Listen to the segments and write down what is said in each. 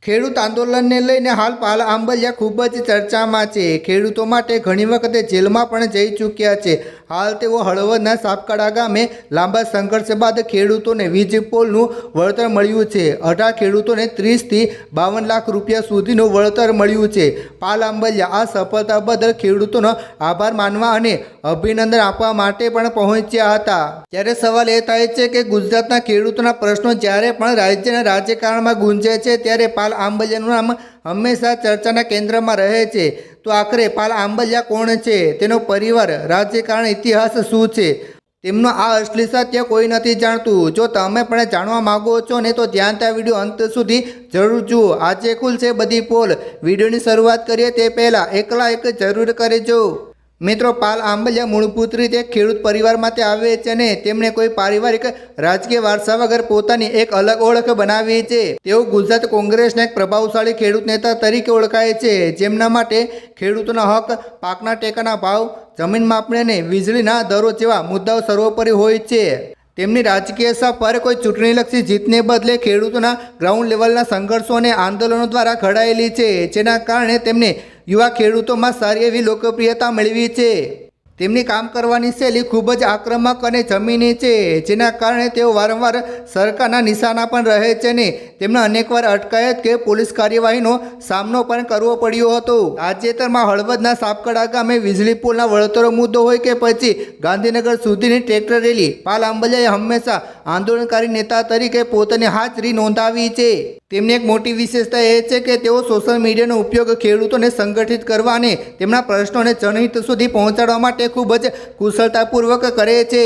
ખેડૂત આંદોલનને લઈને હાલ પાલ આંબલિયા ખૂબ જ ચર્ચામાં છે। ખેડૂતો માટે ઘણી વખતે જેલમાં પણ જઈ ચૂક્યા છે। હાલ તેઓ હળવદના સાપકાડા ગામે લાંબા સંઘર્ષ બાદ ખેડૂતોને વીજ પોલનું વળતર મળ્યું છે। 18 ખેડૂતોને 30 થી 52 લાખ રૂપિયા સુધીનું વળતર મળ્યું છે। પાલ આંબલિયા આ સફળતા બદલ ખેડૂતોનો આભાર માનવા અને અભિનંદન આપવા માટે પણ પહોંચ્યા હતા। ત્યારે સવાલ એ થાય છે કે ગુજરાતના ખેડૂતોના પ્રશ્નો જ્યારે પણ રાજ્યના રાજકારણમાં ગુંજે છે ત્યારે પાલ આંબલિયાનું નામ હંમેશા ચર્ચાના કેન્દ્રમાં રહે છે। તો આખરે પાલ આંબલિયા કોણ છે, તેનો પરિવાર, રાજકારણ, ઇતિહાસ શું છે, તેમનો આ અસલી સત્ય કોઈ નથી જાણતું। જો તમે પણ જાણવા માંગો છો ને તો ધ્યાનથી આ વિડીયો અંત સુધી જરૂર જુઓ। આજે ખુલશે બધી પોલ। વિડીયોની શરૂઆત કરીએ તે પહેલાં એક લાઈક જરૂર કરજો। મિત્રો, પાલ આંબલિયા મૂળભૂત રીતે ખેડૂત પરિવારમાંથી આવે છે અને તેમણે કોઈ પારિવારિક રાજકીય વારસા વગર પોતાની એક અલગ ઓળખ બનાવી છે। તેઓ ગુજરાત કોંગ્રેસના એક પ્રભાવશાળી ખેડૂત નેતા તરીકે ઓળખાય છે, જેમના માટે ખેડૂતોના હક, પાકના ટેકાના ભાવ, જમીન માપણી અને વીજળીના દરો જેવા મુદ્દાઓ સર્વોપરી હોય છે। તેમની રાજકીય સફર કોઈ ચૂંટણીલક્ષી જીતને બદલે ખેડૂતોના ગ્રાઉન્ડ લેવલના સંઘર્ષો અને આંદોલનો દ્વારા ઘડાયેલી છે, જેના કારણે તેમને યુવા ખેડૂતોમાં સારી એવી લોકપ્રિયતા મેળવી છે। તેમની કામ કરવાની શૈલી ખૂબ જ આક્રમક અને જમીની છે, જેના કારણે તેઓ વારંવાર સરકારના નિશાના પણ રહે છે અને તેમને અનેકવાર અટકાયત કે પોલીસ કાર્યવાહીનો સામનો પણ કરવો પડ્યો હતો। તાજેતરમાં હળવદના સાપકાડા ગામે વીજળી પોલના વળતરો મુદ્દો હોય કે પછી ગાંધીનગર સુધીની ટ્રેક્ટર રેલી, પાલ આંબલિયાએ હંમેશા આંદોલનકારી નેતા તરીકે પોતાની હાજરી નોંધાવી છે। તેમની એક મોટી વિશેષતા એ છે કે તેઓ સોશિયલ મીડિયાનો ઉપયોગ ખેડૂતોને સંગઠિત કરવા અને તેમના પ્રશ્નોને જનહિત સુધી પહોંચાડવા માટે ખૂબ જ કુશળતાપૂર્વક કરે છે।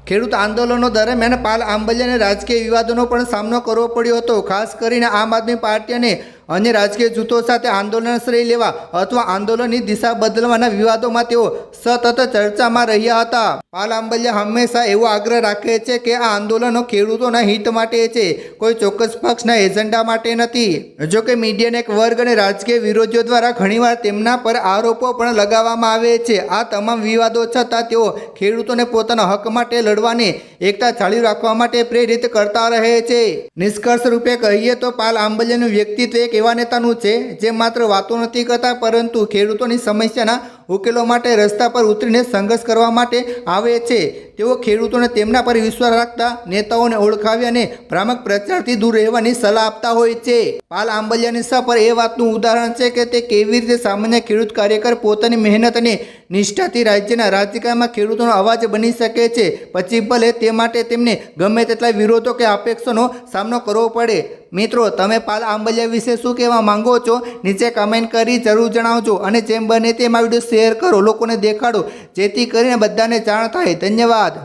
ખેડૂત આંદોલનો દરમિયાન પાલ આંબલિયાને રાજકીય વિવાદોનો પણ સામનો કરવો પડ્યો હતો, ખાસ કરીને આમ આદમી પાર્ટી અને અન્ય રાજકીય જૂથો સાથે આંદોલન શ્રેય લેવા અથવા આંદોલનની દિશા બદલવાના વિવાદોમાં તેઓ સતત ચર્ચામાં રહ્યા હતા। પાલ આંબલિયા હંમેશા એવો આગ્રહ રાખે છે કે આ આંદોલનો ખેડૂતોના હિત માટે છે, કોઈ ચોક્કસ પક્ષના એજન્ડા માટે નથી। જો કે મીડિયાના એક વર્ગ અને રાજકીય વિરોધીઓ દ્વારા ઘણીવાર તેમના પર આરોપો પણ લગાવવામાં આવે છે। આ તમામ વિવાદો છતાં તેઓ ખેડૂતોને પોતાના હક માટે લડવાની એકતા જાળવી રાખવા માટે પ્રેરિત કરતા રહે છે। નિષ્કર્ષ રૂપે કહીએ તો પાલ આંબલિયાનું વ્યક્તિત્વ એક એવા નેતાનું છે જે માત્ર વાતો નથી કરતા, પરંતુ ખેડૂતોની સમસ્યાના ઉકેલો માટે રસ્તા પર ઉતરીને સંઘર્ષ કરવા માટે આવે છે। તેઓ ખેડૂતોને તેમના પર વિશ્વાસ રાખતા નેતાઓને ઓળખાવી અને ભ્રામક પ્રચારથી દૂર રહેવાની સલાહ આપતા હોય છે। પાલ આંબલિયાની સફર એ વાતનું ઉદાહરણ છે કે તે કેવી રીતે સામાન્ય ખેડૂત કાર્યકર પોતાની મહેનત અને નિષ્ઠાથી રાજ્યના રાજકારણમાં ખેડૂતોનો અવાજ બની શકે છે, પછી ભલે તે માટે તેમને ગમે તેટલા વિરોધો કે અપેક્ષાનો સામનો કરવો પડે। મિત્રો, તમે પાલ આંબલિયા વિશે શું કહેવા માંગો છો? નીચે કમેન્ટ કરી જરૂર જણાવજો અને જેમ બને તેમ આ વિડીયો શેર કરો, લોકોને દેખાડો, જેથી કરીને બધાને જાણ થાય। ધન્યવાદ।